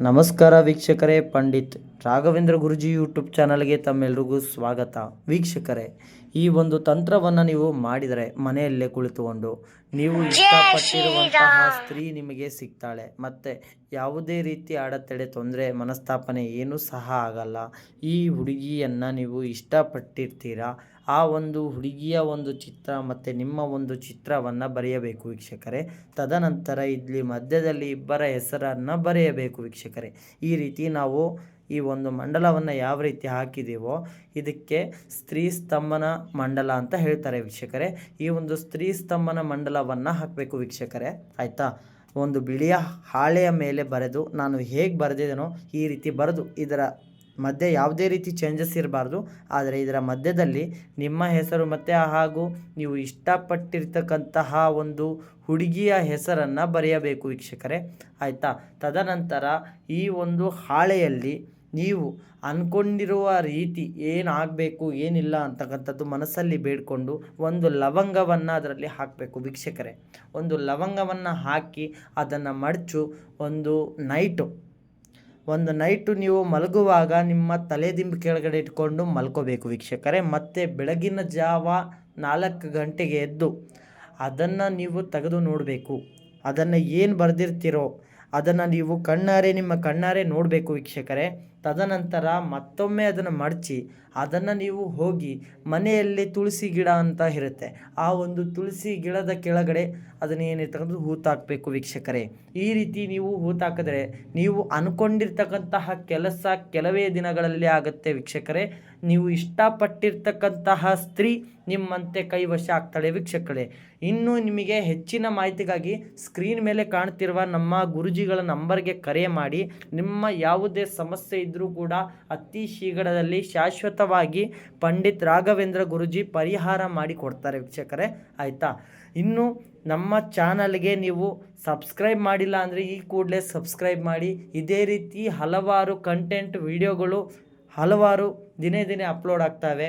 ನಮಸ್ಕಾರ ವೀಕ್ಷಕರೇ, ಪಂಡಿತ್ ರಾಘವೇಂದ್ರ ಗುರುಜಿ ಯೂಟ್ಯೂಬ್ ಚಾನಲ್ಗೆ ತಮ್ಮೆಲ್ರಿಗೂ ಸ್ವಾಗತ. ವೀಕ್ಷಕರೇ, ಈ ಒಂದು ತಂತ್ರವನ್ನು ನೀವು ಮಾಡಿದರೆ ಮನೆಯಲ್ಲೇ ಕುಳಿತುಕೊಂಡು ನೀವು ಇಷ್ಟಪಟ್ಟಿರುವಂತಹ ಸ್ತ್ರೀ ನಿಮಗೆ ಸಿಗ್ತಾಳೆ. ಮತ್ತು ಯಾವುದೇ ರೀತಿ ಅಡೆತಡೆ, ತೊಂದರೆ, ಮನಸ್ತಾಪನೆ ಏನೂ ಸಹ ಆಗಲ್ಲ. ಈ ಹುಡುಗಿಯನ್ನು ನೀವು ಇಷ್ಟಪಟ್ಟಿರ್ತೀರಾ. ಆ ಒಂದು ಹುಡುಗಿಯ ಒಂದು ಚಿತ್ರ ಮತ್ತು ನಿಮ್ಮ ಒಂದು ಚಿತ್ರವನ್ನು ಬರೆಯಬೇಕು ವೀಕ್ಷಕರೇ. ತದನಂತರ ಇಲ್ಲಿ ಮಧ್ಯದಲ್ಲಿ ಇಬ್ಬರ ಹೆಸರನ್ನು ಬರೆಯಬೇಕು ವೀಕ್ಷಕರೇ. ಈ ರೀತಿ ನಾವು ಈ ಒಂದು ಮಂಡಲವನ್ನು ಯಾವ ರೀತಿ ಹಾಕಿದ್ದೀವೋ ಇದಕ್ಕೆ ಸ್ತ್ರೀ ಸ್ತಂಭನ ಮಂಡಲ ಅಂತ ಹೇಳ್ತಾರೆ ವೀಕ್ಷಕರೇ. ಈ ಒಂದು ಸ್ತ್ರೀ ಸ್ತಂಭನ ಮಂಡಲವನ್ನು ಹಾಕಬೇಕು ವೀಕ್ಷಕರೇ, ಆಯಿತಾ. ಒಂದು ಬಿಳಿಯ ಹಾಳೆಯ ಮೇಲೆ ಬರೆದು, ನಾನು ಹೇಗೆ ಬರೆದಿದ್ದೇನೋ ಈ ರೀತಿ ಬರೆದು, ಇದರ ಮಧ್ಯೆ ಯಾವುದೇ ರೀತಿ ಚೇಂಜಸ್ ಇರಬಾರ್ದು. ಆದರೆ ಇದರ ಮಧ್ಯದಲ್ಲಿ ನಿಮ್ಮ ಹೆಸರು ಮತ್ತು ಹಾಗೂ ನೀವು ಇಷ್ಟಪಟ್ಟಿರ್ತಕ್ಕಂತಹ ಒಂದು ಹುಡುಗಿಯ ಹೆಸರನ್ನು ಬರೆಯಬೇಕು ವೀಕ್ಷಕರೇ, ಆಯಿತಾ. ತದನಂತರ ಈ ಒಂದು ಹಾಳೆಯಲ್ಲಿ ನೀವು ಅಂದ್ಕೊಂಡಿರುವ ರೀತಿ ಏನಾಗಬೇಕು ಏನಿಲ್ಲ ಅಂತಕ್ಕಂಥದ್ದು ಮನಸ್ಸಲ್ಲಿ ಬೇಡಿಕೊಂಡು ಒಂದು ಲವಂಗವನ್ನು ಅದರಲ್ಲಿ ಹಾಕಬೇಕು ವೀಕ್ಷಕರೇ. ಒಂದು ಲವಂಗವನ್ನು ಹಾಕಿ ಅದನ್ನು ಮಡಚು ಒಂದು ನೈಟು ನೀವು ಮಲಗುವಾಗ ನಿಮ್ಮ ತಲೆದಿಂಬು ಕೆಳಗಡೆ ಇಟ್ಕೊಂಡು ಮಲ್ಕೋಬೇಕು ವೀಕ್ಷಕರೇ. ಮತ್ತು ಬೆಳಗಿನ ಜಾವ 4 ಗಂಟೆಗೆ ಎದ್ದು ಅದನ್ನು ನೀವು ತೆಗೆದು ನೋಡಬೇಕು. ಅದನ್ನು ಏನು ಬರೆದಿರ್ತೀರೋ ಅದನ್ನು ನೀವು ನಿಮ್ಮ ಕಣ್ಣಾರೆ ನೋಡಬೇಕು ವೀಕ್ಷಕರೇ. ತದನಂತರ ಮತ್ತೊಮ್ಮೆ ಅದನ್ನು ಮಡಚಿ ಅದನ್ನು ನೀವು ಹೋಗಿ ಮನೆಯಲ್ಲಿ ತುಳಸಿ ಗಿಡ ಅಂತ ಇರುತ್ತೆ, ಆ ಒಂದು ತುಳಸಿ ಗಿಡದ ಕೆಳಗಡೆ ಅದನ್ನು ಏನಿರ್ತಕ್ಕಂಥದ್ದು ಹೂತಾಕಬೇಕು ವೀಕ್ಷಕರೇ. ಈ ರೀತಿ ನೀವು ಹೂತಾಕಿದ್ರೆ ನೀವು ಅಂದ್ಕೊಂಡಿರ್ತಕ್ಕಂತಹ ಕೆಲಸ ಕೆಲವೇ ದಿನಗಳಲ್ಲಿ ಆಗುತ್ತೆ ವೀಕ್ಷಕರೇ. ನೀವು ಇಷ್ಟಪಟ್ಟಿರ್ತಕ್ಕಂತಹ ಸ್ತ್ರೀ ನಿಮ್ಮಂತೆ ಕೈವಶ ಆಗ್ತಾಳೆ ವೀಕ್ಷಕರೇ. ಇನ್ನು ನಿಮಗೆ ಹೆಚ್ಚಿನ ಮಾಹಿತಿಗಾಗಿ ಸ್ಕ್ರೀನ್ ಮೇಲೆ ಕಾಣ್ತಿರುವ ನಮ್ಮ ಗುರುಜಿಗಳ ನಂಬರ್ಗೆ ಕರೆ ಮಾಡಿ. ನಿಮ್ಮ ಯಾವುದೇ ಸಮಸ್ಯೆ ಇದ್ದರೂ ಕೂಡ ಅತಿ ಶೀಘ್ರದಲ್ಲಿ ಶಾಶ್ವತವಾಗಿ ಪಂಡಿತ್ ರಾಘವೇಂದ್ರ ಗುರುಜಿ ಪರಿಹಾರ ಮಾಡಿ ಕೊಡ್ತಾರೆ ವೀಕ್ಷಕರೇ, ಆಯಿತಾ. ಇನ್ನು ನಮ್ಮ ಚಾನಲ್ಗೆ ನೀವು ಸಬ್ಸ್ಕ್ರೈಬ್ ಮಾಡಿಲ್ಲ ಅಂದರೆ ಈ ಕೂಡಲೇ ಸಬ್ಸ್ಕ್ರೈಬ್ ಮಾಡಿ. ಇದೇ ರೀತಿ ಹಲವಾರು ಕಂಟೆಂಟ್ ವಿಡಿಯೋಗಳು ಹಲವಾರು ದಿನೇ ಅಪ್ಲೋಡ್ ಆಗ್ತವೆ.